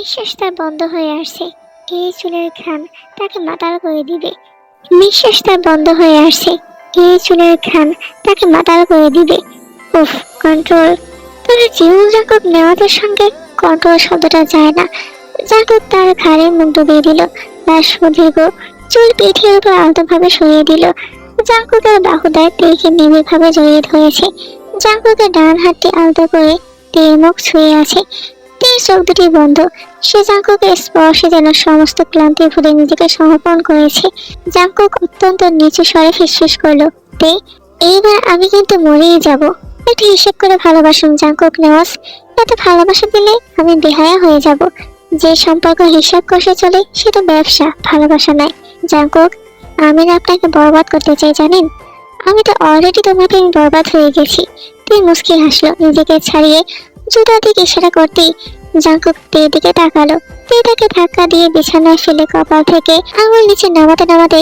নিঃশ্বাস তার বন্ধ হয়ে আসছে। এই চুলের ঘ্রাণ তাকে মাতাল করে দিবে। নিঃশ্বাস তার বন্ধ হয়ে আসছে। এই চুলের ঘ্রাণ তাকে মাতাল করে দিবে। উফ, কন্ট্রোল। তবে জীবন জাঙ্কুক নেওয়াদের সঙ্গে কন্ট্রোল শব্দটা যায় না। জাঙ্কুক তার ঘাড়ে মুখ ডুবিয়ে দিল। তার সুদীর্ঘ চুল পিঠের উপর আলতোভাবে সরিয়ে দিল। জাঙ্কুকের বাহুদায় তেকে নিবিড়ভাবে জড়িয়ে ধরেছে। জাঙ্কুকের ডান হাতটি আলতো করে তের মুখ ছুঁয়ে আছে। তের চোখ দুটি বন্ধ। সে জাঙ্কুকের স্পর্শে যেন সমস্ত ক্লান্তি ভুলে নিজেকে সমর্পণ করেছে। জাঙ্কুক অত্যন্ত নিচু স্বরে ফিসফিস করলো, তে, এইবার আমি কিন্তু মরেই যাব। একটু হিসেব করে ভালোবাসুন জাঙ্কুক নেওয়াস। এত ভালোবাসা দিলে আমি বেহায়া হয়ে যাব। যে সম্পর্ক হিসাব কষে চলে সেটা ব্যবসা, ভালোবাসা নয়। জাঙ্কুক, আমি না আপনাকে বরবাদ করতে চাই জানেন। আমি তো অলরেডি তোমার প্রেমে বরবাদ হয়ে গেছি। তুই মুস্কি হাসলো নিজেকে ছাড়িয়ে জুতা দিকে ইশারা করতেই জাঙ্কুক তের দিকে তাকালো। তে তাকে ধাক্কা দিয়ে বিছানায় ফেলে কপাল থেকে আঙুল নিচে নামাতে নামাতে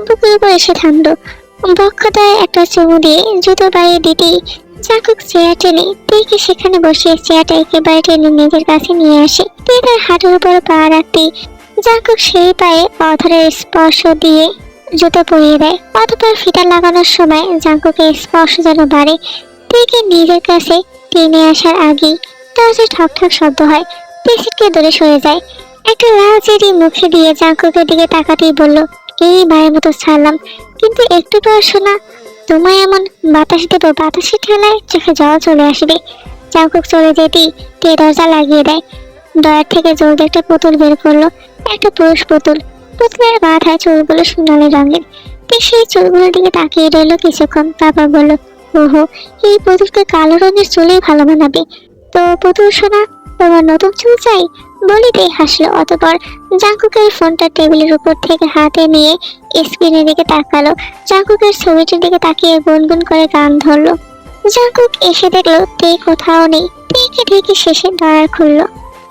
বুকের উপর এসে থামলো। বক্ষতায় একটা চুমু দিয়ে জুতো বাড়িয়ে দিতেই জাঙ্কুক চেয়ার টেনে তেকে সেখানে বসিয়ে চেয়ারটা একেবারে টেনে নিজের কাছে নিয়ে আসে। তে তার হাঁটুর উপর পা রাখতেই জাঙ্কুক সেই পায়ে অধরের স্পর্শ দিয়ে জুতো পরিয়ে দেয়। অতঃপর ফিতা লাগানোর সময় জাঙ্কুকের স্পর্শ যেন বাড়ে। তেকে নিজের কাছে টেনে আসার আগেই দরজায় ঠক ঠক শব্দ হয়। তে ছিটকে দূরে সরে যায়। একটা লাল চেরি মুখে দিয়ে জাঙ্কুকের দিকে তাকাতেই বলল, এই মায়ের মতো ছাড়লাম, কিন্তু একটু পর শোনা, তোমায় এমন বাতাস দেব বাতাসের ঠেলায় চোখে জল চলে আসবে। জাঙ্কুক চলে যেতেই তে দরজা লাগিয়ে দেয়। ডয়ার থেকে জলদি একটা পুতুল বের করলো। একটা পুরুষ পুতুল। পুতুলের মাথায় চুলগুলো সোনালি রঙের। তে সেই চুলগুলোর দিকে তাকিয়ে রইল কিছুক্ষণ, তারপর বলল, ওহো, এই পুতুলকে কালো রঙের চুলেই ভালো মানাবে। তো পুতুল সোনা, তোমার নতুন চুল চাই? বলিতে হাসলো। অতঃপর জাঙ্কুকের ফোনটা টেবিলের উপর থেকে হাতে নিয়ে স্ক্রিনের দিকে তাকালো। জাঙ্কুকের ছবিটির দিকে তাকিয়ে গুনগুন করে গান ধরলো। জাঙ্কুক এসে দেখলো তে কোথাও নেই। তেকে ঢেকে শেষে ড্রয়ার খুললো।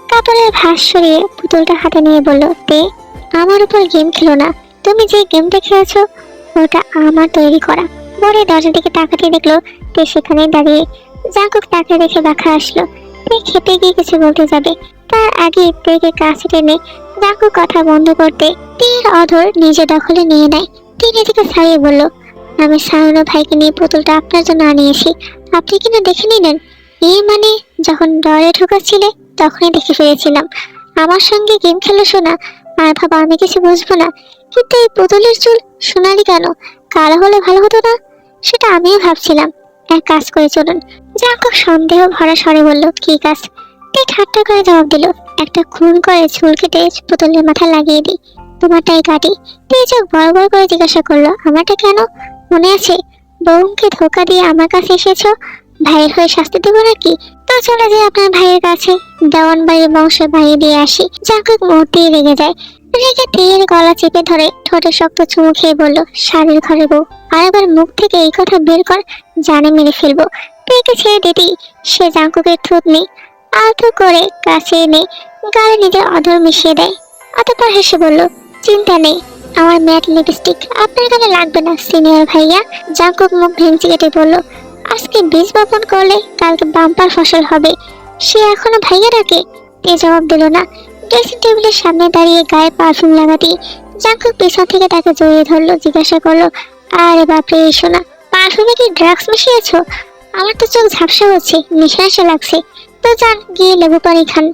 কাপড়ের ভাঁজ সরিয়ে পুতুলটা হাতে নিয়ে বলল, তে, আমার উপর গেম খেলো না। তুমি যে গেমটা খেলেছো ওটা আমার তৈরি করা। বলে দরজার দিকে তাকাতে দেখলো তে সেখানে দাঁড়িয়ে। জাঙ্কুক তাকে দেখে বাঁকা আসলো। তে খেপে গিয়ে কিছু বলতে যাবে, তার আগে তেকে কাছে টেনে জাঙ্কুক কথা বন্ধ করতে তীর অধর নিজে দখলে নিয়ে নেয়। তে নিজেকে ছাড়িয়ে বলল, আমি সায়নো ভাইকে নিয়ে পুতুলটা আপনার জন্য আনিয়েছি, আপনি কিনা দেখে নিলেন? এই মানে, যখন ডরে ঢুকাচ্ছিলে তখনই দেখে ফেলেছিলাম। আমার সঙ্গে গেম খেলো শোনা, আর ভাবা আমি কিছু বুঝবো না। কিন্তু এই পুতুলের চুল সোনালি কেন? কালো হলে ভালো হতো না? সেটা আমিও ভাবছিলাম। এক কাজ করে চলুন। জাঙ্কুক সন্দেহ ভরা স্বরে বলল, কি কাজ? তে ঠাট্টা করে জবাব দিল, একটা খুন করে চুল কেটে পুতুলের মাথা লাগিয়ে দিই। তোমারটাই কাটি। তে চোখ বড় বড় করে জিজ্ঞাসা করলো, আমারটা কেন? মনে আছে বউকে ধোকা দিয়ে আমার কাছে এসেছো? ভাইয়ের হয়ে শাস্তি দেবো নাকি? তো চলে যায় আপনার ভাইয়ের কাছে, দেওয়ান বাড়ির বংশ ভাইয়ে দিয়ে আসি। জাঙ্কুক মুহূর্তেই রেগে যায়। রেগে তেয়ের গলা চেপে ধরে ঠোঁটে শক্ত চুমু খেয়ে বলল, শাড়ির ঘরে বউ, আর এবার মুখ থেকে এই কথা বের কর, জানে মেরে ফেলবো। তেকে ছেড়ে দিতেই সে জাঙ্কুকের থুতনি আলতো করে কাছে এনে গালে নিজের অধর মিশিয়ে দেয়। অতঃপর হেসে বলল, চিন্তা নেই, আমার ম্যাট লিপস্টিক আপনার গালে লাগবে না সিনিয়র ভাইয়া। জাঙ্কুক মুখ ভেঙচি কেটে বলল, আজকে বীজ বপন করলে কালকে বাম্পার ফসল হবে। সে এখনো ভাইয়া ডাকে? তে জবাব দিল না। ড্রেসিং টেবিলের সামনে দাঁড়িয়ে গায়ে পারফিউম লাগাতে জাঙ্কুক পেছন থেকে তাকে জড়িয়ে ধরলো। জিজ্ঞাসা করলো, আরে বাপরে এসো না, পারফিউমে কি ড্রাগস মিশিয়েছো? আমার তো চোখ ঝাপসা হচ্ছে, নেশা নেশা লাগছে। তো যান গিয়ে লেবু পানি খান।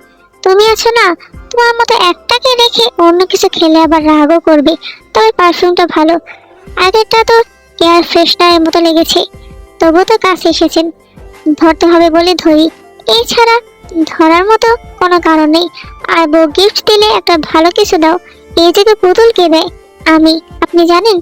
তুমি আছো না, তোমার মতো একটাকে রেখে অন্য কিছু খেলে আবার রাগও করবে। তবে পারফিউমটা ভালো, আগেরটা তো এয়ার ফ্রেশনারের মতো লেগেছে। তবু তো কাছে এসেছেন, ধরতে হবে বলে ধরি, এছাড়া ধরার মতো কোনো কারণ নেই। আর বউ গিফট দিলে একটা ভালো কিছু দাও। এই যে পুতুল কে দেয়? আমি। আপনি জানেন,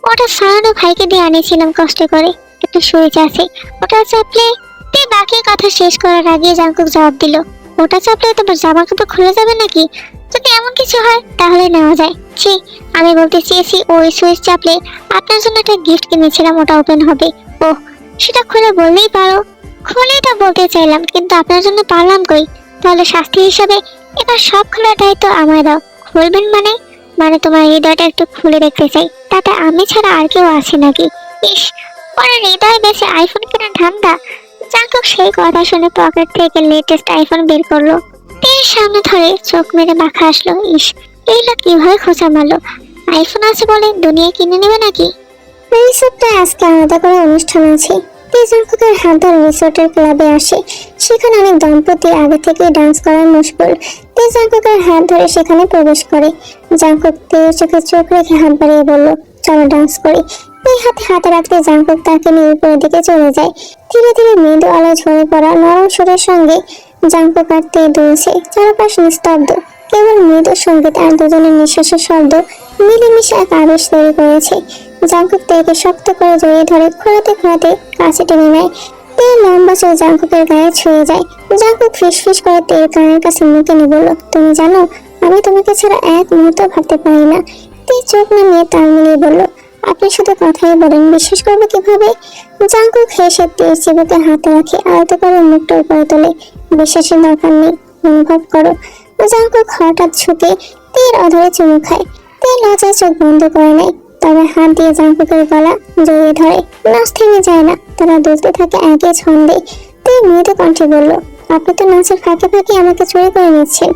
ওটা সারানো ভাইকে দিয়ে আনিয়েছিলাম কষ্ট করে। একটু সুইচ আছে, ওটা চাপলে। তে বাকি কথা শেষ করার আগে জাঙ্কুক জবাব দিল, ওটা চাপলে তোমার জামা কাপড় খুলে যাবে নাকি? যদি এমন কিছু হয় তাহলে নেওয়া যায়। ছি, আমি বলতে চেয়েছি ওই সুইচ চাপলে আপনার জন্য একটা গিফট কিনেছিলাম, ওটা ওপেন হবে। ওহ, সেটা খুলে বললেই পারো। খুলেই তো বলতে চাইলাম, কিন্তু আপনার জন্য পারলাম কই? তাহলে শাস্তি হিসাবে এবার সব খোলার দায়িত্ব আমায় দাও। খুলবেন মানে? মানে তোমার হৃদয়টা একটু খুলে দেখতে চাই, তাতে আমি ছাড়া আর কেউ আছে নাকি? ইস, পরে হৃদয় বেশি আইফোন কেনার ধান্দা। জাঙ্কুক সেই কথা শুনে পকেট থেকে লেটেস্ট আইফোন বের করলো। তের সামনে ধরে চোখ মেরে মাখা আসলো। ইস, এই লোক কিভাবে খোঁচা মারলো? আইফোন আছে বলে দুনিয়া কিনে নেবে নাকি? রিসোর্টে আজকে আলাদা করে অনুষ্ঠান আছে। জাঙ্কুকের হাত ধরে রিসোর্টের ক্লাবে আসে। সেখানে অনেক দম্পতি আগে থেকে ডান্স করার মশগুল। জাঙ্কুকের হাত ধরে সেখানে প্রবেশ করে। জাঙ্কুক তের চোখে চোখ রেখে হাত বাড়িয়ে বলল, চলো ডান্স করি। এই হাতে হাতে রাখতে জাঙ্কুক তাকে নিয়ে উপরের দিকে চলে যায়। ধীরে ধীরে মৃদু আলো ঝরে পড়া নরম সুরের সঙ্গে জাঙ্কুক আর তে দুলছে। চারপাশ নিস্তব্ধ, কেবল মৃদু সঙ্গীত আর দুজনের নিঃশ্বাসের শব্দ মিলেমিশে এক আবেশ তৈরি করেছে। জাঙ্কুক তেকে শক্ত করে জড়িয়ে ধরে খোঁড়াতে খোঁড়াতে কাছে টেনে নেয়। তের লম্বা চোখ জাঙ্কুকের গায়ে ছুঁয়ে যায়। জাঙ্কুক ফিসফিস করে তের কানের কাছে মুখ এনে বলল, তুমি জানো আমি তোমাকে ছাড়া এক মুহূর্ত ভাবতে পারি না। তে চোখ নামিয়ে তাল মিলিয়ে বলল, আপনি শুধু কথাই বলেন, বিশ্বাস করবো কিভাবে? জাঙ্কুক হেসে তের চিবুকে হাতে রাখে আলতো করে মুখটা উপরে তোলে। বিশ্বাসের দরকার নেই, অনুভব করো। জাঙ্কুক হঠাৎ ঝুঁকে তের অধরে চুমু খায়। তে লজ্জায় চোখ বন্ধ করে নেয়, তবে হাত দিয়ে জাঙ্কুকের গলা জড়িয়ে ধরে। নাচ থেমে যায় না, তারা দুলতে থাকে একই ছন্দে। তে মৃদু কণ্ঠে বলল, আপনি তো নাচের ফাঁকে ফাঁকে আমাকে চুরি করে নিচ্ছেন।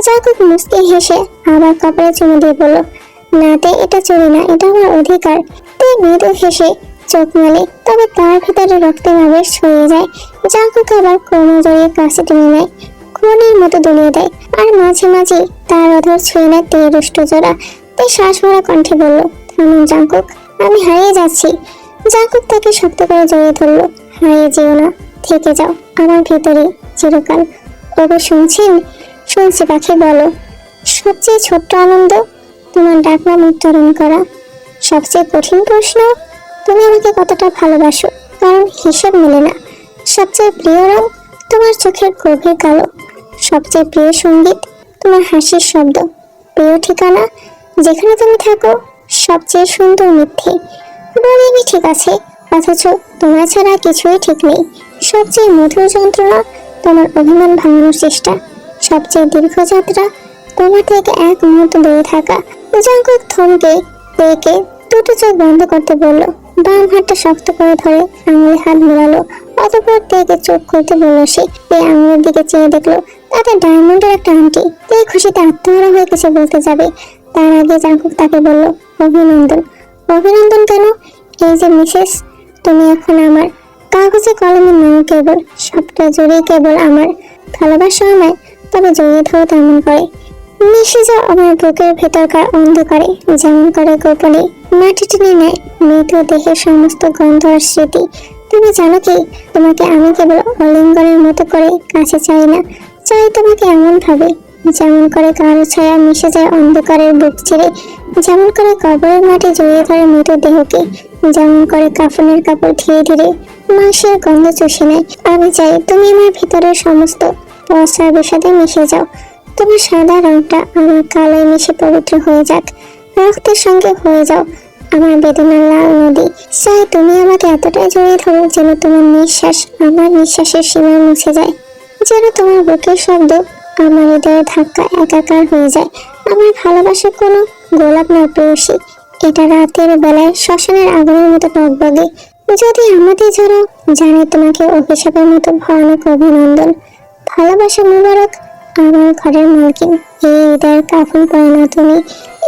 জাঙ্কুক মুচকি হেসে আবার কপালে চুমু দিয়ে বলল, না তে, এটা চুরি না, এটা আমার অধিকার। তে মৃদু হেসে চোখ মেলে, তবে তার ভিতরে রক্তের আবেশ ছড়িয়ে যায়। জাঙ্কুক আবার কোমর জড়িয়ে কাছে টেনে নেয়, খুনের মতো দুলিয়ে দেয়, আর মাঝে মাঝে তার অধর ছুঁয়ে নেয় তে রুষ্ট জোড়া। তে শ্বাস ভরা কণ্ঠে বলল, থামুন জাঙ্কুক, আমি হারিয়ে যাচ্ছি। জাঙ্কুক তাকে শক্ত করে জড়িয়ে ধরলো, হারিয়ে যেও না, থেকে যাও আমার ভেতরে চিরকাল। ওগো শুনছেন? শুনছি পাখি, বলো। সবচেয়ে ছোট্ট আনন্দ তোমার ডাকনাম উচ্চারণ করা। সবচেয়ে কঠিন প্রশ্ন, তুমি আমাকে কতটা ভালোবাসো, কারণ হিসেব মেলে না। সবচেয়ে প্রিয় রং, তোমার চোখের গভীর কালো। সবচেয়ে প্রিয় সঙ্গীত, তোমার হাসির শব্দ। প্রিয় ঠিকানা, যেখানে তুমি থাকো। সবচেয়ে সুন্দর মিথ্যে, বলিনি ঠিক আছে অথচ তোমার ছাড়া কিছুই ঠিক নেই। সবচেয়ে মধুর যন্ত্রণা, তোমার অভিমান ভাঙানোর চেষ্টা। সবচেয়ে দীর্ঘ যাত্রা, তোমার থেকে এক মুহূর্ত দূরে থাকা। জাঙ্কুক থমকে তেকে দুটো চোখ বন্ধ করতে বলল, বাম হাতটা শক্ত করে ধরে আঙুলে হাত মেলালো। অতঃপর তেকে চোখ খুলতে বলল সে। তে আঙুলের দিকে চেয়ে দেখলো তাতে ডায়মন্ডের একটা আংটি। তে খুশিতে আত্মহারা হয়ে কিছু বলতে যাবে, তার আগে জাঙ্কুক তাকে বলল, অভিনন্দন। অভিনন্দন কেন? এই যে মিসেস, তুমি এখন আমার। কাগজে কলমে নাও কেবল, সবটা জুড়ে কেবল আমার। ভালোবাসা আমায়, তবে জড়িয়ে ধরো তেমন করে। মিশে যাও আমার বুকের ভেতরকার অন্ধকারে, যেমন করে গোপনে মাটি টেনে নেয় মৃত দেহের সমস্ত গন্ধ আর স্মৃতি। তুমি জানো কি, তোমাকে আমি কেবল অলিঙ্গনের মতো করে কাছে চাই না, চাই তোমাকে এমন ভাবে যেমন করে কারো ছায়া মিশে যায় অন্ধকারের বুক চিরে, যেমন করে কবরের মাটি জড়িয়ে ধরে মৃত দেহকে, যেমন করে কাফনের কাপড় ধীরে ধীরে মাংসের গন্ধ চষে নেয়। আমি চাই তুমি আমার ভিতরের সমস্ত পশ্চার সাথে মিশে যাও। তোমার সাদা রংটা আমার কালোয় মিশে পবিত্র হয়ে যাক, রক্তের সঙ্গে হয়ে যাও আমার বেদনার লাল নদী। চাই তুমি আমাকে এতটাই জড়িয়ে ধরো যেন তোমার নিঃশ্বাস আমার নিঃশ্বাসের সীমায় মুছে যায়, যেন তোমার বুকের শব্দ আমার হৃদয়ের ধাক্কা একাকার হয়ে যায়। আমার ভালোবাসা কোনো গোলাপ নয় প্রেয়সী, এটা রাতের বেলায় শ্মশানের আগুনের মতো টকবগে। যদি আমাদের ঝরা, জানি তোমাকে অভিশাপের মতো ভয়ানক অভিনন্দন। ভালোবাসা মুবারক আমার ঘরের মালকিন। এই হৃদয়ের কাফন করে না তুমি,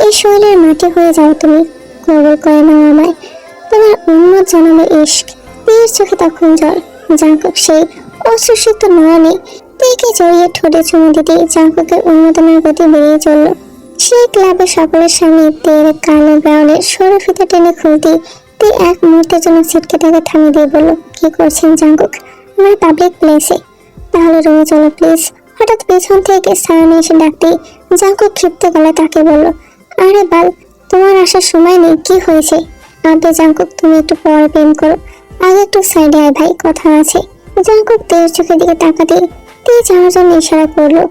এই শৈলের মাটি হয়ে যাও তুমি, কবর করে নাও আমায় তোমার উন্মত জনমে ইশক। তের চোখে তখন জল। জাঙ্কুক সেই অশ্রুসিক্ত নয়নে তেকে জড়িয়ে ঠোঁটে চুমু দিতে জাঙ্কুকের উন্মোদনের গতি বেড়ে চলল। সেই ক্লাবে সকলের সামনে তের কালো ব্রাউনের সরু ফিতা টেনে খুলতে তে এক মুহূর্তের জন্য ছিটকে তাকে থামিয়ে দিয়ে বলল, কি করছেন জাঙ্কুক? আমার পাবলিক প্লেসে। তাহলে রুমে চলো প্লিজ। হঠাৎ পেছন থেকে সায়নী এসে ডাকতে জাঙ্কুক ক্ষিপ্ত গলায় তাকে বলল, আরে বাল, তোমার আসার সময় নেই, কি হয়েছে? আবে জাঙ্কুক, তুমি একটু পরে প্রেম করো, আগে একটু সাইডে আয় ভাই, কথা আছে। জাঙ্কুক তের চোখের দিকে তাকাতে তে যাওয়ার জন্য ইশারা করলো।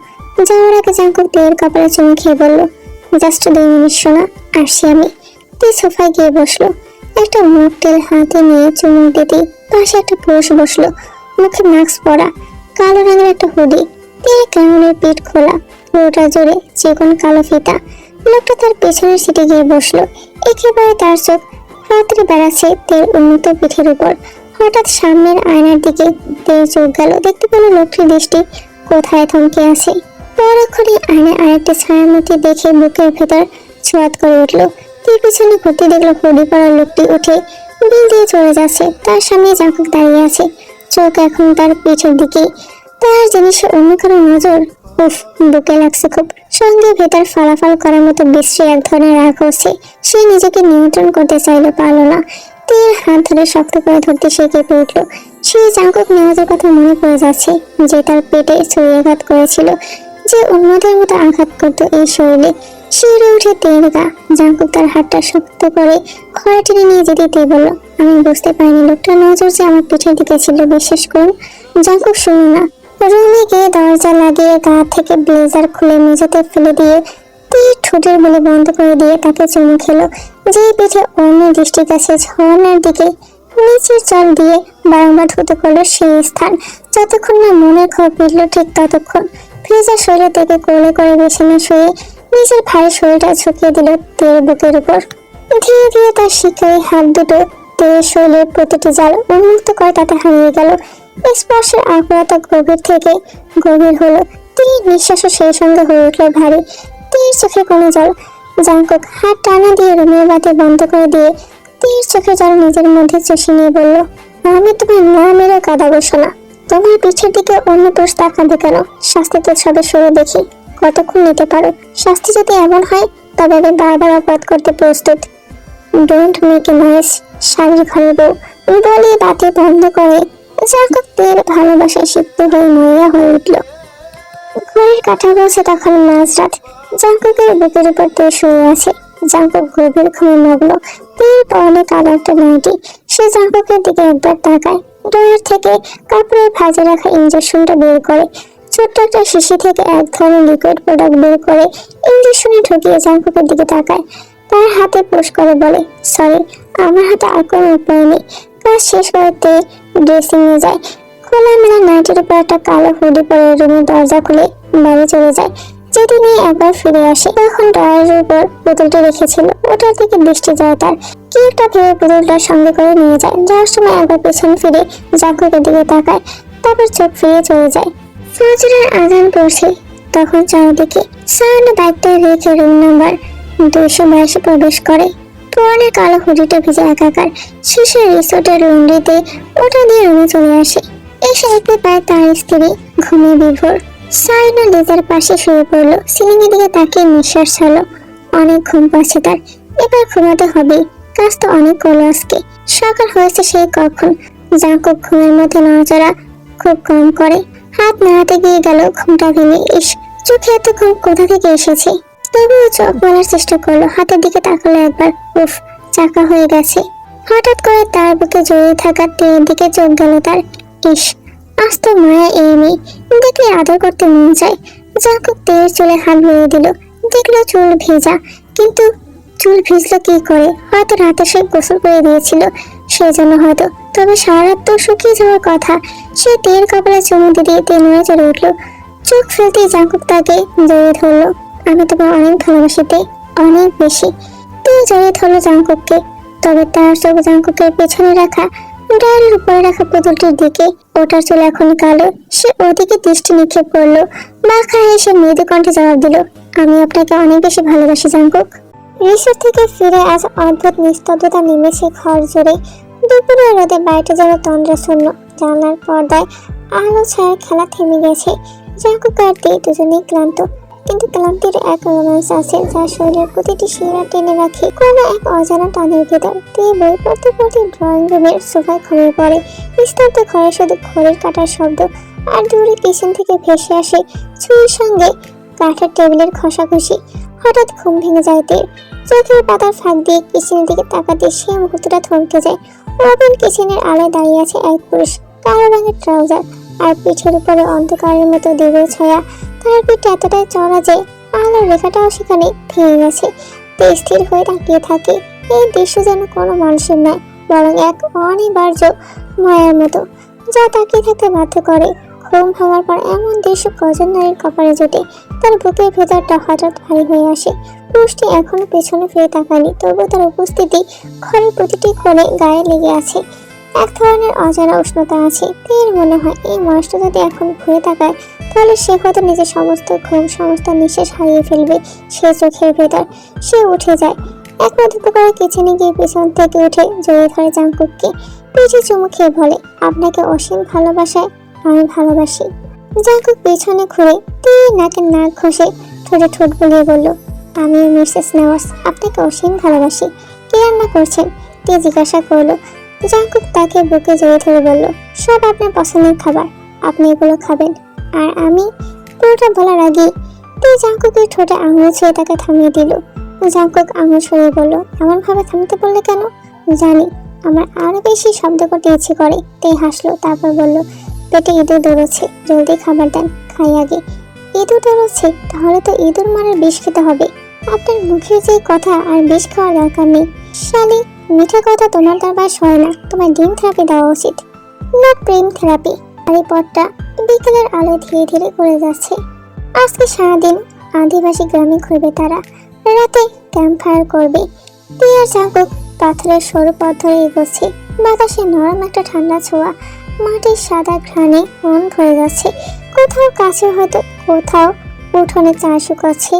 যাওয়ার আগে জাঙ্কুক তের কপালে চুমু খেয়ে বলল, জাস্ট 2 মিনিট শোনা, আসছি আমি। তে সোফায় গিয়ে বসলো। একটা মকটেল হাতে নিয়ে চুমুক দিতে পাশে একটা পুরুষ বসলো, মুখে মাস্ক পরা, কালো রঙের একটা হুডি। তের কানের পিঠ খোলা, পুরোটা জুড়ে চিকন কালো ফিতা। লোকটা তার পেছনের সিটে গিয়ে বসলো। একেবারে তার চোখ রাত্রে বেড়াচ্ছে তের উন্নত পিঠের উপর। হঠাৎ সামনের আয়নার দিকে তের চোখ গেল, দেখতে পেল লোকটির দৃষ্টি কোথায় থমকে আছে। পরক্ষণে আয়নায় আরেকটা ছায়ামূর্তি দেখে বুকের ভেতর ছোঁয়াত করে উঠলো। তার পিছনে ঘুরতে দেখলো হুডি পরা লোকটি উঠে বিল দিয়ে চলে যাচ্ছে। তার সামনে জাঙ্কুক দাঁড়িয়ে আছে, চোখ এখন তার পিঠের দিকে। তার জিনিসে অন্য কারো নজর। উফ, বুকে লাগছে খুব। সঙ্গে ভেতর ফালাফাল করার মতো বিশ্রী এক ধরনের রাগ হচ্ছে। সে নিজেকে নিয়ন্ত্রণ করতে চাইলে পারল না। তীর হাত ধরে শক্ত করে ধরতে সে কেঁপে উঠল। সে জাঙ্কুক নেওয়াজের কথা মনে পড়ে যাচ্ছে, যে তার পেটে ছুরিয়াঘাত করেছিল, যে উন্মাদের মতো আঘাত করত এই শরীরে। শিউরে উঠে তীর গা। জাঙ্কুক তার হাতটা শক্ত করে ঘরে টেনে নিয়ে যেতে বলল, আমি বুঝতে পারিনি লোকটার নজর যে আমার পিঠের দিকে ছিল, বিশ্বাস করুন। জাঙ্কুক শুনো না। রুমে গিয়ে দরজা লাগিয়ে গা থেকে ব্লেজার খুলে মেঝেতে ফেলে দিয়ে তীর ঠোঁটের বলে বন্ধ করে দিয়ে তাকে চুমু খেলো। যে পিঠে অন্য দৃষ্টির কাছে ঝর্ণার দিকে নিচের চল দিয়ে বারংবার ধুতে করলো সেই স্থান। যতক্ষণ না মনের খবর ফিরল ঠিক ততক্ষণ ফ্রিজের শরীর থেকে কোলে করে বিছানা শুয়ে নিজের ভাই শরীরটা ঝুঁকিয়ে দিল তীর বুকের উপর। ধীরে ধীরে তার শিকারী হাত দুটো তীরের শরীরের প্রতিটি জাল উন্মুক্ত করে তাতে হারিয়ে গেল। স্পর্শের আকুলতা গভীর থেকে গভীর হলো। তীর নিঃশ্বাসও সেই সঙ্গে হয়ে উঠল ভারী। তীর চোখে কোনো জল। জাঙ্কুক হাত টানা দিয়ে রুমের বাতি বন্ধ করে দিয়ে তীর চোখে জল নিজের মধ্যে চষে নিয়ে বলল, আমি তোমার না মেরে কাঁদাবো শোনা। তোমার পিছের দিকে অন্য পুরুষ তাকাবে কেন? শাস্তি তো সবে শুরু দেখি, কতক্ষণ নিতে পারো? শাস্তি যদি এমন হয় তবে আমি বারবার অপরাধ করতে প্রস্তুত। ডোন্ট মেক এ নয়েজ, শাড়ির ঘরে বউ বলে বাতি বন্ধ করে জাঙ্কুক তীর ভালোবাসায় সিদ্ধ হয়ে মরিয়া হয়ে উঠল। ঘরের কাঁটা বলছে তখন মাঝরাত। জাঙ্কুকের বুকের উপর তীর শুয়ে আছে। জাঙ্কুক গভীর ঘুমে মগ্ন। তীর পরনে কালো একটা নাইটি। সে জাঙ্কুকের দিকে একবার তাকায়। ড্রয়ার থেকে কাপড়ের ভাঁজে রাখা ইঞ্জেকশনটা বের করে ছোট্ট একটা শিশি থেকে এক ধরনের লিকুইড প্রোডাক্ট বের করে ইঞ্জেকশনে ঢুকিয়ে জাঙ্কুকের দিকে তাকায়। তার হাতে পুশ করে বলে, সরি, আমার হাতে আর কোনো উপায় নেই। কাজ শেষ করতে ড্রেসিং এ যায়। খোলামেলা নাইটির উপর একটা কালো হুডি পরে রুমের দরজা খুলে বাড়ি চলে যায়। যেদিনে একবার ফিরে আসে তখন ড্রয়ারের উপর বোতলটা রেখেছিল, ওটার দিকে দৃষ্টি যায় তার। কি একটা ভেবে বোতলটার সঙ্গে করে নিয়ে যায়। যাওয়ার সময় একবার পেছনে ফিরে জাঙ্কুকের দিকে তাকায়, তারপর চোখ ফিরে চলে যায়। ফজরের আজান পড়ছে তখন চারদিকে। সায়ন দায়িত্ব রেখে রুম নাম্বার 222 প্রবেশ করে। পুরনো কালো হুডিটা ভিজে একাকার। শেষে রিসোর্টের লন্ড্রিতে ওটা দিয়ে রুমে চলে আসে। এসে দেখতে পায় তার স্ত্রী ঘুমে বিভোর। সায়না লেজার পাশে শুয়ে পড়লো। সিলিং এর দিকে তাকিয়ে নিঃশ্বাস ছাড়লো। অনেক ঘুম পাচ্ছে তার, এবার ঘুমাতে হবে। কাজ তো অনেক করলো আজকে। সকাল হয়েছে সেই কখন। জাঙ্কুক ঘুমের মধ্যে নড়াচড়া খুব কম করে। হাত নাড়াতে গিয়ে গেল ঘুমটা ভেঙে। ইস, চোখে এত ঘুম কোথা থেকে এসেছে? তবুও চোখ মারার চেষ্টা করলো। হাতের দিকে তাকালো একবার। উফ, চাকা হয়ে গেছে। হঠাৎ করে তার বুকে জড়িয়ে থাকা তীরের দিকে চোখ গেল তার। ইস, আজ তো মায়া এই মেয়ে, দেখলে আদর করতে মন চায়। জাঙ্কুক তীরের চুলে হাত বুলিয়ে দিল। দেখলো চুল ভেজা, কিন্তু চুল ভিজলো কি করে? হয়তো রাতে সে গোসল করে দিয়েছিল, সেই জন্য হয়তো। তবে সারা রাত তো শুকিয়ে যাওয়ার কথা। সে তীর কপালে চুমু দিয়ে তীর নড়ে চড়ে উঠলো। চোখ ফেলতেই জাঙ্কুক তাকে জড়িয়ে ধরলো। আমি তোমার অনেক ভালোবাসিতে, অনেক বেশি। তীর জড়িয়ে ধরলো জাঙ্কুককে। তবে তার চোখ জাঙ্কুকের পেছনে রাখা ডায়ের উপরে রাখা পুতুলটির দিকে। ওটার চুল এখন কালো। সে ওদিকে দৃষ্টি নিক্ষেপ করলো। বাঁকা এসে মৃদু কণ্ঠে জবাব দিল, আমি আপনাকে অনেক বেশি ভালোবাসি জাঙ্কুক। রিসোর্ট থেকে ফিরে আজ অদ্ভুত নিস্তব্ধতা নেমেছে ঘর জুড়ে। দুপুরে রোদে বাড়িটা যেন তন্দ্রাশূন্য। জানলার পর্দায় আলো ছায়ার খেলা থেমে গেছে। জাঙ্কুক আর তীর দুজনেই ক্লান্ত, কিন্তু ক্লান্তির এক রোম্যান্স আছে যা শরীরের প্রতিটি শিরা টেনে রাখে কোনো এক অজানা টানের ভেতর। তীর বই পড়তে পড়তে ড্রয়িং রুমের সোফায় ঘুমিয়ে পড়ে। নিস্তব্ধ ঘরে শুধু ঘড়ির কাটার শব্দ, আর দূরে কিচেন থেকে ভেসে আসে ছুরির সঙ্গে কাঠের টেবিলের ঘষাঘষি। হঠাৎ ঘুম ভেঙে যায় তীর। চোখের পাতার ফাঁক দিয়ে কিচেনের দিকে তাকাতে সে মুহূর্তটা থমকে যায়। ওপেন কিচেনের আলোয় দাঁড়িয়ে আছে এক পুরুষ, কালো রঙের ট্রাউজার আর পিঠের উপরে অন্ধকারের মতো দেবের ছায়া। তার পিঠ এতটাই চড়া যে আলোর রেখাটাও সেখানে ভেঙে গেছে। তে স্থির হয়ে তাকিয়ে থাকে। এই দৃশ্য যেন কোনো মানুষের নয়, বরং এক অনিবার্য মায়ার মতো, যা তাকিয়ে থাকতে বাধ্য করে। ঘুম ভাঙার পর এমন দৃশ্য কজন নারীর কপালে জোটে। তার বুকের ভেতরটা হঠাৎ ভারী হয়ে আসে। পুরুষটি এখনো পেছনে ফিরে তাকায়নি, তবুও তার উপস্থিতি ঘরের প্রতিটি কোণে গায়ে লেগে আছে। এক ধরনের অজানা উষ্ণতা আছে। তীর মনে হয় এই মানুষটা যদি এখন ঘুরে তাকায় তাহলে সে হয়তো নিজের সমস্ত ঘুম, সমস্ত নিঃশ্বাস হারিয়ে ফেলবে। সে চোখের ভেতর সে উঠে যায়। এক মন্তব্য করে কিচেনে গিয়ে পিছন থেকে উঠে জড়িয়ে ধরে জাংকুককে, পিঠে চুমু খেয়ে বলে, আপনাকে অসীম ভালোবাসায় আমি ভালোবাসি। জাংকুক পিছনে ঘুরে তীর নাকে নাক ঘষে ঠোঁটে ঠোঁট বুলিয়ে বলল, আমিও মিসেস নেওয়ার্স আপনাকে অসীম ভালোবাসি। কি রান্না করছেন? তে জিজ্ঞাসা করলো। জাংকুক তাকে বুকে জড়িয়ে ধরে বলল, সব আপনার পছন্দের খাবার, আপনি এগুলো খাবেন। আর আমি? পুরোটা বলার আগে তে জাংকুকের ঠোঁটে আঙুল ছুঁয়ে তাকে থামিয়ে দিল। জাংকুক আঙুল সরিয়ে বলল, এমন ভাবে থামতে বললে কেন? জানি, আমার আরো বেশি শব্দ করতে ইচ্ছে করে। তে হাসলো, তারপর বলল, পেটে ইঁদুর দৌড়চ্ছে, জলদি খাবার দেন, খাই আগে। ইঁদুর দৌড়চ্ছে? তাহলে তো ইঁদুর মারার বিষ খেতে হবে। আপনার মুখের যে কথা আর বিষ খাওয়ার দরকার নেই। শালি, মিঠা কথা তোমার দরবার হয় না। তোমার ডিম থেরাপি দেওয়া উচিত, নট প্রেম থেরাপি। আর এই পথটা বিকেলের আলো ধীরে ধীরে করে যাচ্ছে। আজকে সারাদিন আদিবাসী গ্রামে ঘুরবে তারা, রাতে ক্যাম্প ফায়ার করবে। টিয়ার জাংকুক পাথরের সরু পথ ধরে এগোচ্ছে। বাতাসে নরম একটা ঠান্ডা ছোঁয়া, মাটির সাদা ঘ্রাণে মন ভরে যাচ্ছে। কোথাও কাছে হয়তো, কোথাও উঠোনে চা শুকাচ্ছে।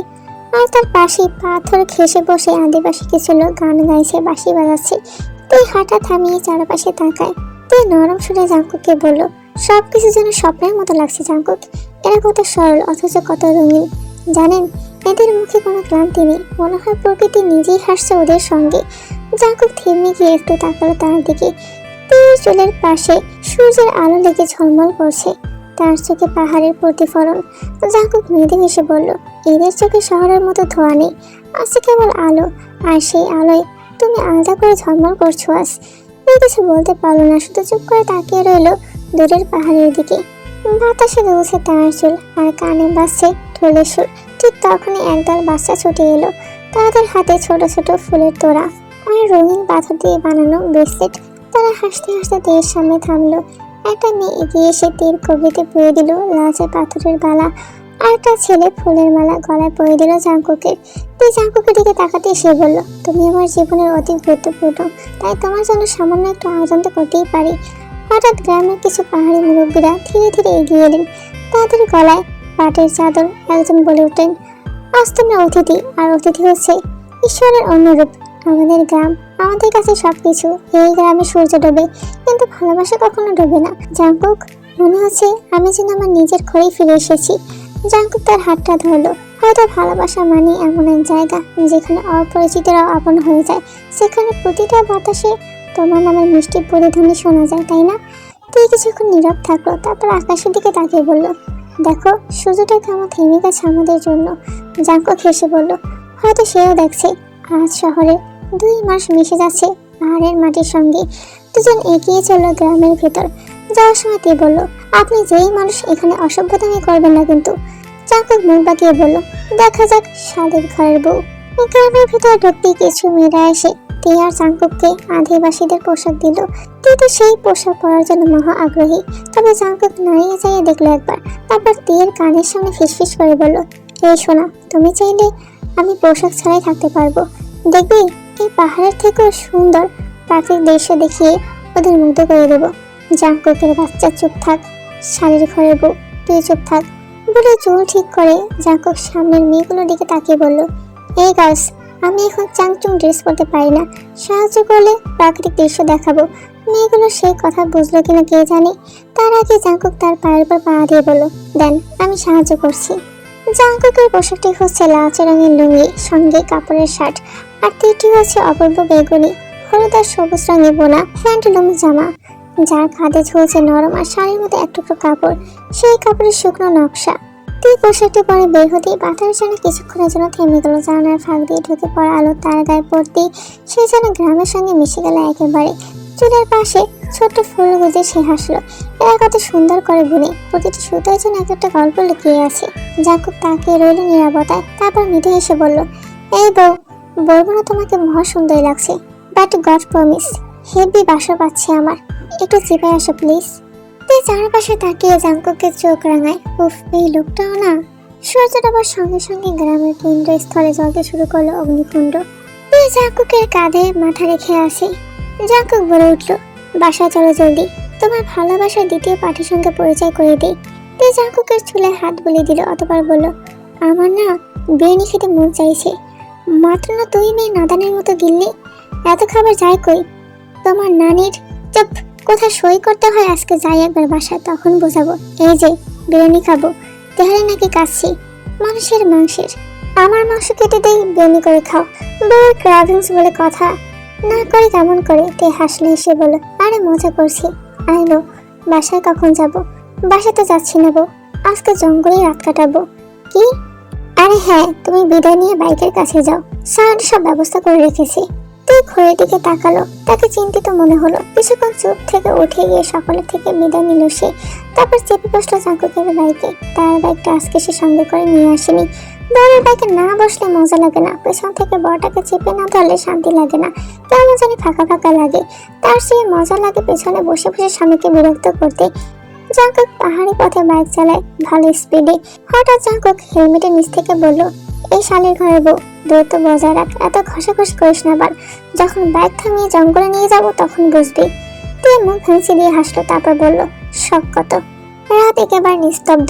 আর তার পাশে পাথর ঘেঁষে বসে আদিবাসী কিছু লোক গান গাইছে, বাঁশি বাজাচ্ছে। তুই হাঁটা থামিয়ে চারপাশে তাকায়। তুই নরম সুরে জাংকুককে বলল, সবকিছু যেন স্বপ্নের মতো লাগছে জাংকুক। এরা কত সরল অথচ কত রঙিন। জানেন, এদের মুখে কোনো ক্লান্তি নেই, মনে হয় প্রকৃতি নিজেই হাসছে ওদের সঙ্গে। জাংকুক থেমে গিয়ে একটু তাকালো তার দিকে। তীর চুলের পাশে সূর্যের আলো লেগে ঝলমল করছে, তার চোখে পাহাড়ের প্রতিফলন। জাংকুক মেয়েদের এসে বলল, এদের চোখে শহরের মতো ধোয়া নেই, আছে কেবল আলো। আর সেই আলোয় তুমি আলাদা করে ঝলমল করছো আজ। কিছু বলতে পারলো না, শুধু চুপ করে তাকিয়ে রইল দূরের পাহাড়ের দিকে। বাতাসে দুলছে তার চুল আর কানে বাজছে ঢোলের সুর। ঠিক তখনই একদল বাচ্চা ছুটে এলো, তাদের হাতে ছোট ছোট ফুলের তোড়া আর রঙিন পাথর দিয়ে বানানো ব্রেসলেট। তারা হাসতে হাসতে তীরের সামনে থামলো। একটা মেয়ে এগিয়ে এসে তীর কবিতে পরিয়ে দিল লাচে পাথরের বালা, আর একটা ছেলে ফুলের মালা গলায় পরিয়ে দিল জাংকুকের। তুই জাংকুকের দিকে তাকাতে সে বলল, তুমি আমার জীবনের অতি গুরুত্বপূর্ণ, তাই তোমার জন্য সামান্য একটু আয়োজন তো করতেই পারি। হঠাৎ গ্রামের কিছু পাহাড়ি মুরব্বীরা ধীরে ধীরে এগিয়ে এলেন, তাদের গলায় পাটের চাদর। একজন বলে উঠলেন, আজ তোমরা অতিথি, আর অতিথি হচ্ছে ঈশ্বরের অন্য রূপ। আমাদের গ্রাম, আমাদের কাছে সবকিছু। এই গ্রামে সূর্য ডোবে, কিন্তু ভালোবাসা কখনো ডোবে না। জাংকুক, মনে হচ্ছে আমি যেন আমার নিজের ঘরেই ফিরে এসেছি। জাংকুক তার হাতটা ধরলো। হয়তো ভালোবাসা মানে এমন এক জায়গা যেখানে অপরিচিতরাও আপন হয়ে যায়, সেখানে প্রতিটা বাতাসে তোমার নামের মিষ্টি প্রতিধ্বনি শোনা যায়, তাই না? তুই কিছুক্ষণ নীরব থাকলো, তারপর আকাশের দিকে তাকিয়ে বলল, দেখো সূর্যটা কেমন থেমে গেছে আমাদের জন্য। জাংকুক হেসে বলল, হয়তো সেও দেখছে আজ শহরে দুই মাস মিশে যাচ্ছে পাহাড়ের মাটির সঙ্গে। দুজন এগিয়ে চলল গ্রামের ভেতর। যাওয়ার সময় তে বলল, আপনি যেই মানুষ, এখানে অসভ্যতামি করবেন না কিন্তু। জাংকুক মুখ বাঁকিয়ে বলল, দেখা যাক সাদের ঘরের বউ। গ্রামের ভেতর ঢুকতে কিছু মেয়েরা এসে তে আর জাংকুককে আদিবাসীদের পোশাক দিল। তে তো সেই পোশাক পরার জন্য মহা আগ্রহী, তবে জাংকুক নাড়িয়ে চাইয়ে দেখলো একবার, তারপর তের কানের সামনে ফিসফিস করে বলল, এই শোনা, তুমি চাইলে আমি পোশাক ছাড়াই থাকতে পারবো। দেখবি এই পাহাড়ের থেকেও সুন্দর প্রাকৃতিক দৃশ্য দেখিয়ে ওদের মুগ্ধ করে দেবো। জাংকুকের বাচ্চা, চুপ থাক, শাড়ির ঘরের বউ তুই চুপ থাক বলে চুল ঠিক করে জাংকুক সামনের মেয়েগুলোর দিকে তাকিয়ে বলল, এই গার্লস, আমি এখন চাংচুং ড্রেস পরতে পারি না, সাহায্য করলে প্রাকৃতিক দৃশ্য দেখাবো। মেয়েগুলো সেই কথা বুঝলো কিনা কে জানে। তার আগে জাংকুক তার পায়ের উপর পা দিয়ে বলল, দেন আমি সাহায্য করছি। জাংকুকের পোশাকটি হচ্ছে লালচে রঙের লুঙ্গি, সঙ্গে কাপড়ের শার্ট, আর তীরটি হচ্ছে অপূর্ব বেগুনি হলুদ আর সবুজ রঙে বোনা হ্যান্ডলুম জামা, যার কাঁধে ঝুলছে নরম আর শাড়ির মতো এক টুকরো কাপড়, সেই কাপড়ের শুকনো নকশা। তীর পোশাকটি পরে বের হতেই বাতাস যেন কিছুক্ষণের জন্য থেমে গেল। জানার ফাঁক দিয়ে ঢুকে পড়া আলো তার গায়ে পড়তেই সে যেন গ্রামের সঙ্গে মিশে গেল একেবারে। চুলের পাশে ছোট্ট ফুল গুজে সে হাসলো। এরা কত সুন্দর করে বুনে, প্রতিটি সুতোয় যেন এক একটা গল্প লুকিয়ে আছে। জাংকুক তাকিয়ে রইল নীরবতায়, তারপর মৃদু এসে বলল, এই বউ, বলবো না তোমাকে মহা সুন্দর লাগছে, বাট গড প্রমিস, হেভি বাসর পাচ্ছে আমার, একটু চেপে আসো প্লিজ। তুই চারপাশে তাকিয়ে জাংকুকের চোখ রাঙায়, উফ, এই লোকটাও না। সূর্য ডোবার সঙ্গে সঙ্গে গ্রামের কেন্দ্রস্থলে জ্বলতে শুরু করলো অগ্নিকুণ্ড। তুই জাংকুকের কাঁধে মাথা রেখে আসে। জাংকুক বলে উঠল, বাসায় চলো জলদি, তোমার ভালোবাসার দ্বিতীয় পার্টির সঙ্গে পরিচয় করে দিই। তে জাঙ্কুকের চুলে হাত বুলিয়ে দিল, অতবার বলল, আমার না বিরিয়ানি খেতে মন চাইছে। মাত্র না তুই মেয়ে নাদানের মতো গিললি, এত খাবার যায় কই তোমার নানির? চুপ, কোথায় সই করতে হয় আজকে যাই একবার বাসায়, তখন বোঝাবো। এই যে বিরিয়ানি খাবো, তাহলে নাকি কাচ্ছি মানুষের মাংসের। আমার মাংস কেটে দেই, বিরিয়ানি করে খাও। বউর ক্রাভিংস বলে কথা না করে কেমন করে? তে হাসলে এসে বলল, আরে মজা করছি। আইলো বাসায় কখন যাব? বাসায় তো যাচ্ছি না বউ, আজকে জঙ্গলে রাত কাটাবো। কি? আরে হ্যাঁ, তুমি বিদায় নিয়ে বাইকের কাছে যাও, স্যার সব ব্যবস্থা করে রেখেছি। তুই ঘড়ির দিকে তাকালো, তাকে চিন্তিত মনে হলো। কিছুক্ষণ চুপ থেকে উঠে গিয়ে সকলের থেকে বিদায় নিল সে। তারপর চেপে বসলো জাঙ্কুকের বাইকে। তার বাইকটা আজকে সে সঙ্গে করে নিয়ে আসেনি। বড়ের বাইকে না বসলে মজা লাগে না, পেছন থেকে বড়টাকে চেপে না ধরলে শান্তি লাগে না, কেমন জানি ফাঁকা ফাঁকা লাগে। তার সে মজা লাগে পেছনে বসে বসে স্বামীকে বিরক্ত করতে। জাঙ্কুক পাহাড়ি পথে বাইক চালায় ভালো স্পিডে। হঠাৎ জাঙ্কুক হেলমেটের নিচ থেকে বলল, এই শালের ঘরের বউ, দূরত্ব বজায় রাখ, এত ঘষাঘষি করিস না। আবার যখন বাইক থামিয়ে জঙ্গলে নিয়ে যাব তখন বুঝবি। তুই মুখ ভেঙচি দিয়ে হাসলো, তারপর বলল, শখ কত। রাত একেবারে নিস্তব্ধ,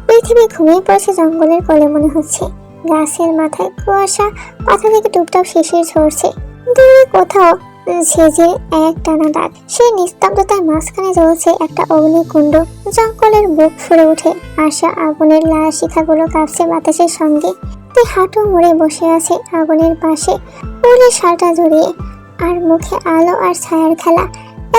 পৃথিবী ঘুমিয়ে পড়েছে জঙ্গলের কোলে মনে হচ্ছে। গাছের মাথায় কুয়াশা, পাতা থেকে টুপটাপ শিশির ঝরছে। দূরে কোথাও ঝেঁঝে এক টানা ডাক। সেই নিস্তব্ধতার মাঝখানে জ্বলছে একটা অগ্নিকুণ্ড। জঙ্গলের বুক ফুলে উঠে আসা আগুনের লাল শিখাগুলো কাঁপছে বাতাসের সঙ্গে। হাঁটু মুড়ে বসে আছে আগুনের পাশে, পুরো শালটা জড়িয়ে, আর মুখে আলো আর ছায়ার খেলা।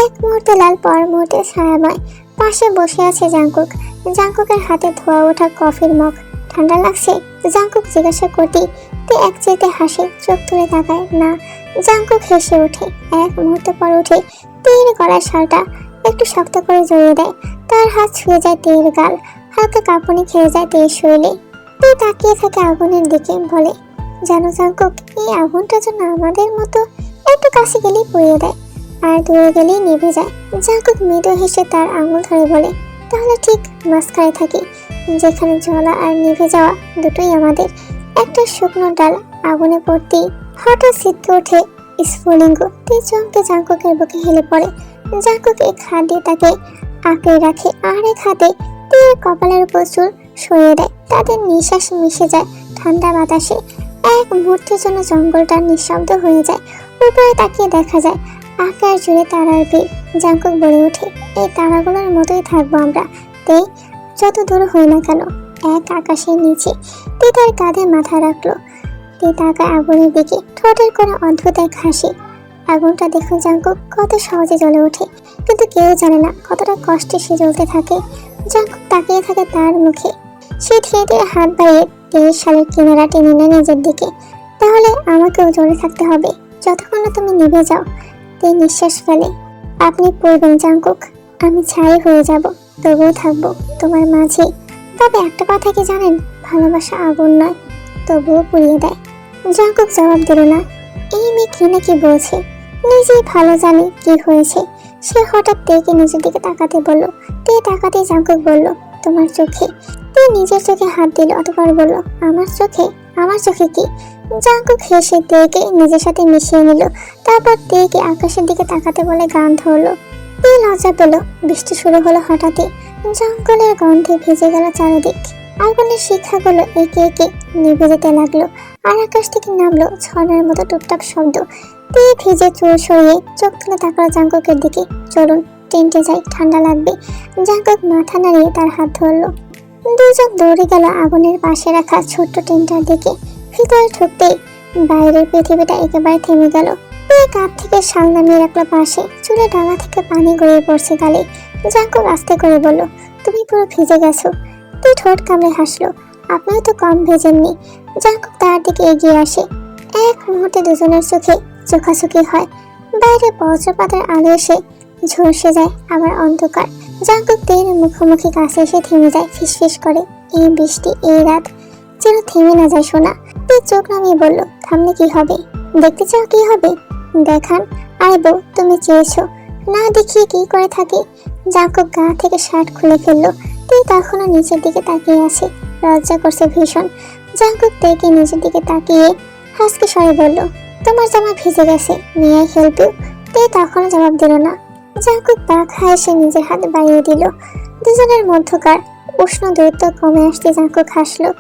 এক মুহূর্তে লাল, পর মুহূর্তে ছায়াময়। পাশে বসে আছে জাঙ্কুক। জাঙ্কুকের হাতে ধোয়া ওঠা কফির মগ। ঠান্ডা লাগছে? জাঙ্কুক জিজ্ঞাসা করতে তে এক চেতে হাসে, চোখ তুলে তাকায় না। জাঙ্কুক হেসে ওঠে। এক মুহূর্তে পর উঠে তীর গলার শালটা একটু শক্ত করে জড়িয়ে দেয়। তার হাত ছুঁয়ে যায় তীর গাল, হালকা কাঁপুনি খেয়ে যায় তীর শরীরে। তে তাকিয়ে থাকে আগুনের দিকে, বলে, জানো জাঙ্কুক, এই আগুনটা যেন আমাদের মতো, একটু কাছে গেলেই পুড়িয়ে দেয়, আর দূরে গেলেই নিভে যায়। জাঙ্কুক মৃদু হেসে তার আঙুল ধরে বলে, তাহলে ঠিক মাঝখানে থাকি, যেখানে জ্বলা আর নিভে যাওয়া দুটোই আমাদের। একটা শুকনো ডাল আগুনে পড়তেই হঠাৎ ছিটকে ওঠে স্ফুলিঙ্গ। তে চমকে জাঙ্কুকের বুকে হেলে পড়ে। জাঙ্কুক এক হাত দিয়ে তাকে আঁকড়ে রাখে, আর এক হাতে তীর কপালের উপর চুল সরিয়ে দেয়। তাদের নিঃশ্বাস মিশে যায় ঠান্ডা বাতাসে। এক মুহূর্তের জন্য জঙ্গলটা নিঃশব্দ হয়ে যায়। উপরে তাকিয়ে দেখা যায় আকাশ জুড়ে তারার ভিড়। জাঙ্কুক বলে ওঠে, এই তারাগুলোর মতোই থাকবো আমরা, তে যত দূর হই না কেন, এক আকাশের নিচে। তে তার কাঁধে মাথা রাখলো। তে তাকায় আগুনের দিকে, ঠোঁটের কোনো অদ্ভুত এক হাসি। আগুনটা দেখুন জাঙ্কুক, কত সহজে জ্বলে ওঠে, কিন্তু কেউ জানে না কতটা কষ্টে সে জ্বলতে থাকে। জাঙ্কুক তাকিয়ে থাকে তার মুখে। সে ধীরে ধীরে হাত বাড়িয়ে 23 সালের কিনারা টেনে নেয় নিজের দিকে। তাহলে আমাকেও জ্বলে থাকতে হবে যতক্ষণ না তুমি নিভে যাও। তে নিঃশ্বাস ফেলে। আপনি পড়বেন জাঙ্কুক, আমি ছাই হয়ে যাব, তবুও থাকবো তোমার মাঝে। তবে একটা কথা কি জানেন, ভালোবাসা আগুন নয়, তবুও পুড়িয়ে দেয়। জাঙ্কুক জবাব দিল না। এই মেয়ে কি নাকি বলছে, নিজেই ভালো জানে কি হয়েছে। সে হঠাৎ তেকে নিজের দিকে তাকাতে বলল। তে তাকাতে জাঙ্কুক বলল, তোমার চোখে। তে নিজের চোখে হাত দিল, অতঃপর বলল, আমার চোখে? আমার চোখে কি? জাঙ্কুক হেসে তেকে নিজের সাথে মিশিয়ে নিল। তারপর তেকে আকাশের দিকে তাকাতে বলে গান ধরলো। তে লজ্জা পেল। বৃষ্টি শুরু হলো হঠাৎই। জঙ্গলের গন্ধে ভিজে গেল চারিদিক। আগুনের শিখাগুলো একে একে নিভে যেতে লাগলো, আর আকাশ থেকে নামলো ঝড়ের মতো টুপটাপ শব্দ। তে ভিজে চুল সরিয়ে চোখ তুলে তাকালো জাঙ্কুকের দিকে। চলুন টেন্টে যাই, ঠান্ডা লাগবে। জাঙ্কুক মাথা নাড়িয়ে তার হাত ধরলো। দুজন দৌড়ে গেল আগুনের পাশে রাখা ছোট্ট টেন্টার দিকে। ভিতরে ঢুকতেই বাইরের পৃথিবীটা একেবারে থেমে গেল। তে কাপ থেকে শাল নামিয়ে রাখলো পাশে। চুলে ডাঙা থেকে পানি গড়িয়ে পড়ছে গালে। জাঙ্কুক আস্তে করে বলল, তুমি পুরো ভিজে গেছো। তে ঠোঁট কামড়ে হাসলো, আপনিও তো কম ভেজেননি। জাঙ্কুক তার দিকে এগিয়ে আসে। এক মুহূর্তে দুজনের চোখে চোখাচোখি হয়। বাইরে বজ্রপাতের আলো এসে ঝলসে যায়, আবার অন্ধকার। জাঙ্কুক তের মুখোমুখি কাছে এসে থেমে যায়, ফিসফিস করে, এই বৃষ্টি, এই রাত যেন থেমে না যায় সোনা। তে চোখ নামিয়ে বলল, থামলে কি হবে? দেখতে চাও কি হবে? দেখান। আরে বউ, তুমি চেয়েছো, না দেখিয়ে কি করে থাকি? জাঙ্কুক গা থেকে শার্ট খুলে ফেললো। তে তখনও নিচের দিকে তাকিয়ে আছে, লজ্জা করছে ভীষণ। জাঙ্কুক তেকে নিজের দিকে তাকিয়ে হাসকে স্বরে বলল, তোমার জামা ভিজে গেছে, মে আই হেল্প ইউ? তে তখনও জবাব দিল না। জাঙ্কুক পা খায়, সে নিজের হাত বাড়িয়ে দিল। দুজনের মধ্যকার উষ্ণ দূরত্ব কমে আসতে জাঙ্কুক হাসলো।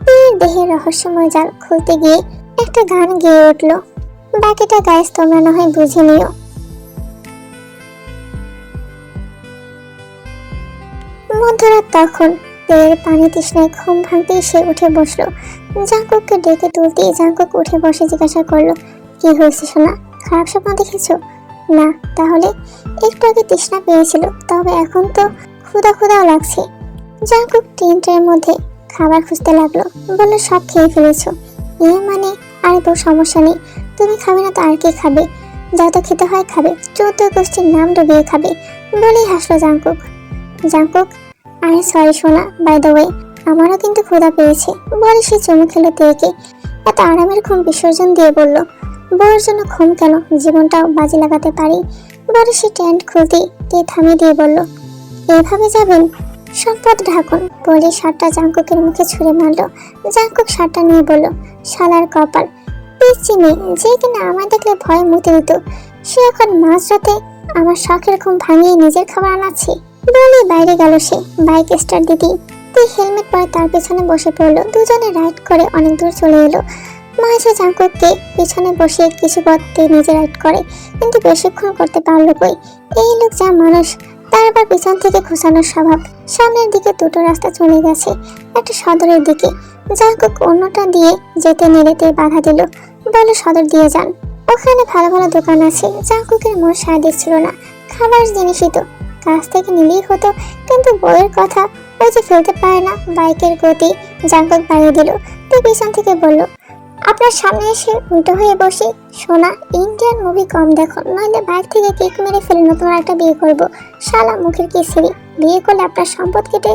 তীর দেহের রহস্যময় জাল খুলতে গিয়ে একটা গান গেয়ে উঠল। বাকিটা গাইস তোমরা না হয় বুঝে নিও। মধ্যরাত তখন। তের পানি তৃষ্ণায় ঘুম ভাঙতেই সে উঠে বসলো। জাঙ্কুককে ডেকে তুলতেই জাঙ্কুক উঠে বসে জিজ্ঞাসা করলো, কি হয়েছে সোনা, খারাপ স্বপ্ন দেখেছো? না। তাহলে? একটু আগে তৃষ্ণা পেয়েছিল, তবে এখন তো ক্ষুধা ক্ষুধাও লাগছে। জাঙ্কুক টেন্টের মধ্যে খাবার খুঁজতে লাগলো। বললো, সব খেয়ে ফেলেছো? মানে? আর তো সমস্যা নেই, তুমি খাবে না তো আর কে খাবে? যত খেতে হয় খাবে, 14 গোষ্ঠীর নাম ডুবিয়ে খাবে বলেই হাসলো জাঙ্কুক। জাঙ্কুক, আরে সরি সোনা, বাই দ্য ওয়ে আমারও কিন্তু ক্ষুধা পেয়েছে বলে সে চুমু খেলো তেকে। এত আরামের ঘুম বিসর্জন দিয়ে বলল, বউয়ের জন্য ঘুম কেন, জীবনটাও বাজি লাগাতে পারি বলে সে টেন্ট খুলতে তে থামিয়ে দিয়ে বলল, এভাবে যাবেন? সম্পদ ঢাকুন বলে শার্টটা জাঙ্কুকের মুখে ছুঁড়ে মারল। জাঙ্কুক শার্টটা নিয়ে বলল, শালার কপাল, পিচ্চি মেয়ে যে কিনা আমায় দেখলে ভয় মুতে দিত, সে এখন মাঝরাতে আমার শখের ঘুম ভাঙিয়ে নিজের খাবার আনাচ্ছে বলে বাইরে গেল সে। বাইক স্টার্ট দিতেই তুই হেলমেট পরে তার পেছনে বসে পড়লো। দুজনে রাইড করে অনেক দূর চলে এলো। মহেশে জাঙ্কুককে পিছনে বসিয়ে কিছু পথ নিজে রাইড করে, কিন্তু বেশিক্ষণ করতে পারলো কই। এই লোক যা মানুষ, তার আবার পিছন থেকে ঘুষানোর স্বভাব। সামনের দিকে দুটো রাস্তা চলে গেছে, একটা সদরের দিকে। জাঙ্কুক অন্যটা দিয়ে যেতে নিলেতে বাধা দিল, বলে সদর দিয়ে যান, ওখানে ভালো ভালো দোকান আছে। জাঙ্কুকের মন সায় দিচ্ছিল না, খাবার জিনিসই তো কাছ থেকে নিলেই হতো, কিন্তু বইয়ের কথা ওই যে ফেলতে পারে না। বাইকের গতি জাঙ্কুক বাড়িয়ে দিল। তুই পিছন থেকে বলল, আপনার সামনে এসে উল্টো হয়ে বসি। সোনা, ইন্ডিয়ান মুভি কম দেখো, নইলে বাইক থেকে কেক মেরে ফেলে নতুন একটা বিয়ে করব। শালা মুখের কি ছিঁড়ি, বিয়ে করলে আপনার সম্পদ কেটে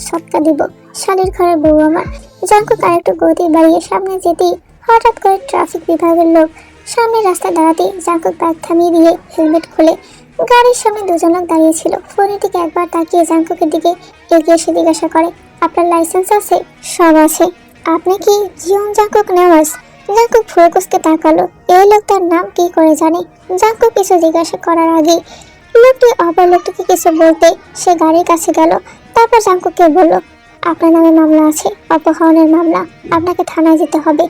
সৎকা দিব, শালির ঘরের বউ আমার। জাঙ্কুক আরেকটু গতি বাড়িয়ে সামনে যেতেই হঠাৎ করে ট্রাফিক বিভাগের লোক সামনে রাস্তায় দাঁড়াতেই জাঙ্কুক বাইক থামিয়ে দিয়ে হেলমেট খুলে গাড়ির সামনে দুজন লোক দাঁড়িয়েছিল। ফোনের দিকে একবার তাকিয়ে জাঙ্কুকের দিকে এগিয়ে এসে জিজ্ঞাসা করে, আপনার লাইসেন্স আছে? সব আছে। আপনি কি জিওন জাঙ্কুক নেওয়াজ? জাঙ্কুক ফুরকুসকে তাকালো। এই লোকটার নাম কি করে জানে? জাঙ্কুক কিছু জিজ্ঞাসা করার আগে লোকটি অপর লোকটিকে কিছু বলতে সে গাড়ির কাছে গেল। তারপর জাঙ্কুককে বলল, আপনার নামে মামলা আছে, অপহরণের মামলা, আপনাকে থানায় যেতে হবে,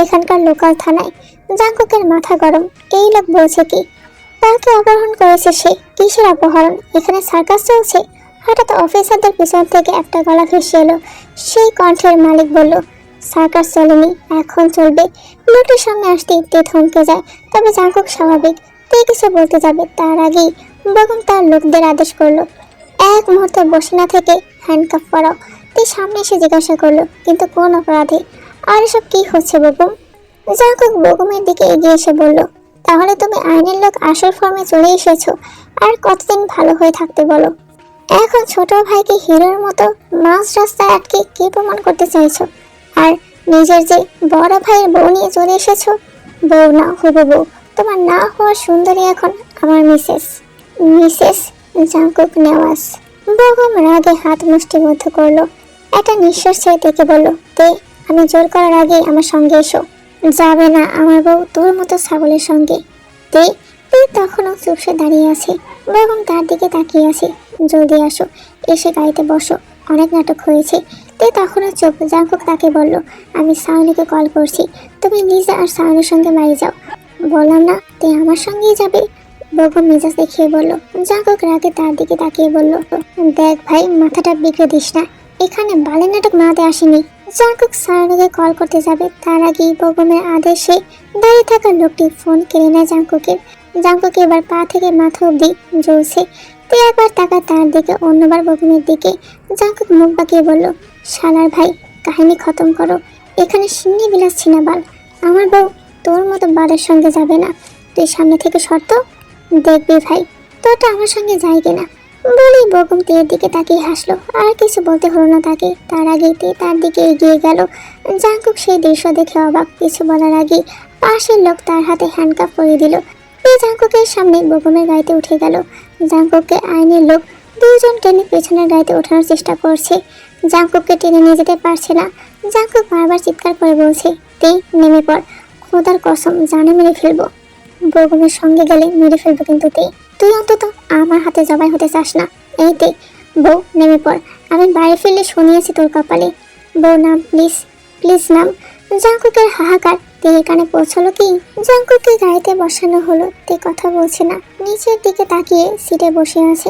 এখানকার লোকাল থানায়। জাঙ্কুকের মাথা গরম, এই লোক বলছে কি? তাকে অপহরণ করেছে সে? কিসের অপহরণ? এখানে সার্কাস চলছে? হঠাৎ অফিসারদের পিছন থেকে একটা গলা ভেসে এলো। সেই কণ্ঠের মালিক বলল, সার্কাস চলেনি, এখন চলবে। লোকটির সামনে আসতেই তে থমকে যায়। তবে জাঙ্কুক স্বাভাবিক, তে কিছু বলতে যাবে তার আগেই বেগম তার লোকদের আদেশ করলো, এক মুহূর্ত বসে না থেকে হ্যান্ডকাফ পরাও। তে সামনে এসে জিজ্ঞাসা করলো, কিন্তু কোন অপরাধে? আর এসব কি হচ্ছে বেগম? জাঙ্কুক বেগমের দিকে এগিয়ে এসে বলল, তাহলে তুমি আইনের লোক আসল ফর্মে চলে এসেছো, আর কতদিন ভালো হয়ে থাকতে বলো? এখন ছোট ভাইকে হিরোর মতো মাঝ রাস্তায় আটকে কি প্রমাণ করতে চাইছো? আর নিজের যে বড় ভাইয়ের বউ নিয়ে চলে এসেছো। বউ না, হবু বউ। তোমার না হওয়ার সুন্দরী এখন আমার মিসেস। Mrs Jungkook Nawaz. বেগম রাগে হাত মুষ্টিবদ্ধ করলো। একটা নিঃশ্বাস ছেড়ে থেকে বলল, তে আমি জোর করার আগে আমার সঙ্গে এসো। যাবে না আমার বউ তোর মতো ছাগলের সঙ্গে। তে তখনও চুপসে দাঁড়িয়ে আছে। বেগম তার দিকে তাকিয়ে আছে। জলদি আসো, এসে গাড়িতে বসো, অনেক নাটক হয়েছে। তে তখনও চুপ। জাঙ্কুক তাকে বলল, আমি সাউনিকে কল করছি, তুমি লিজা আর সাউনির সঙ্গে বাড়ি যাও। বললাম না তে আমার সঙ্গেই যাবে? বেগম মেজাজ দেখিয়ে বলল। জাঙ্কুক রাগে তার দিকে তাকিয়ে বলল, দেখ ভাই, মাথাটা বিগড়ে দিস না, এখানে বালের নাটক মারাতে আসেনি। জাঙ্কুক সাউনিকে কল করতে যাবে, তার আগেই বেগমের আদেশে দাঁড়িয়ে থাকা লোকটি ফোন কেড়ে নেয় জাঙ্কুকের। জাঙ্কুক এবার পা থেকে মাথা অব্দি জ্বলছে। তে একবার তাকায় তার দিকে, অন্যবার বেগমের দিকে। জাঙ্কুক মুখ বাঁকিয়ে বলল, শালার ভাই, কাহিনী খতম করো, এখানে সিন্নি বিলাসছি না বাল। আমার বউ তোর মতো বালের সঙ্গে যাবে না, তুই সামনে থেকে শর্ত দেখবি ভাই, তোরটা আমার সঙ্গে যায় কিনা। বলেই বেগম তের দিকে তাকিয়ে হাসলো। আর কিছু বলতে হলো না তাকে। তার আগে তে তার দিকে এগিয়ে গেল। জাঙ্কুক সেই দৃশ্য দেখে অবাক। কিছু বলার আগে পাশের লোক তার হাতে হ্যান্ডকাফ পরিয়ে দিল। এই জাঙ্কুকের সামনে বেগমের গাড়িতে উঠে গেল। জাঙ্কুককে আইনের লোক দুজন টেনে পেছনের গাড়িতে ওঠানোর চেষ্টা করছে। জাঙ্কুককে টেনে নিয়ে যেতে পারছে না। জাঙ্কুক বারবার চিৎকার করে বলছে, তে নেমে পড়, খোদার কসম জানে মেরে ফেলবো। বেগমের সঙ্গে গেলে মেরে ফেলবো কিন্তু তে, তুই অন্তত আমার হাতে জবাই হতে চাস না। এই তে বউ নেমে পড়, আমি বাড়ি ফিরলে শুনিয়েছি তোর কপালে। বউ নাম প্লিজ, প্লিজ নাম। জাঙ্কুকের হাহাকার তেরে কানে পৌঁছলো কি? জাঙ্কুককে গাড়িতে বসানো হলো, তে কথা বলছে না, নিচের দিকে তাকিয়ে সিটে বসে আছে।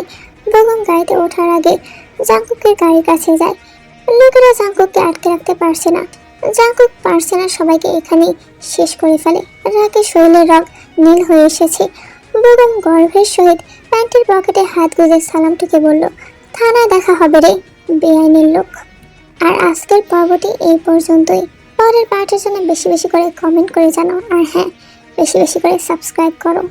বেগম গাড়িতে ওঠার আগে জাঙ্কুকের গাড়ির কাছে যায়। লোকেরা জাঙ্কুককে আটকে রাখতে পারছে না। জাঙ্কুক পারছে না সবাইকে এখানেই শেষ করে ফেলে। রাগে শরীরের রগ নীল হয়ে এসেছে। বেগম গর্ভের সহিত প্যান্টের পকেটে হাত গুজে সালামটিকে বলল, থানায় দেখা হবে রে বেআইনের লোক। আর আজকের পর্বটি এই পর্যন্তই। পরের পার্টের জন্য বেশি বেশি করে কমেন্ট করে জানাও, আর হ্যাঁ, বেশি বেশি করে সাবস্ক্রাইব করো।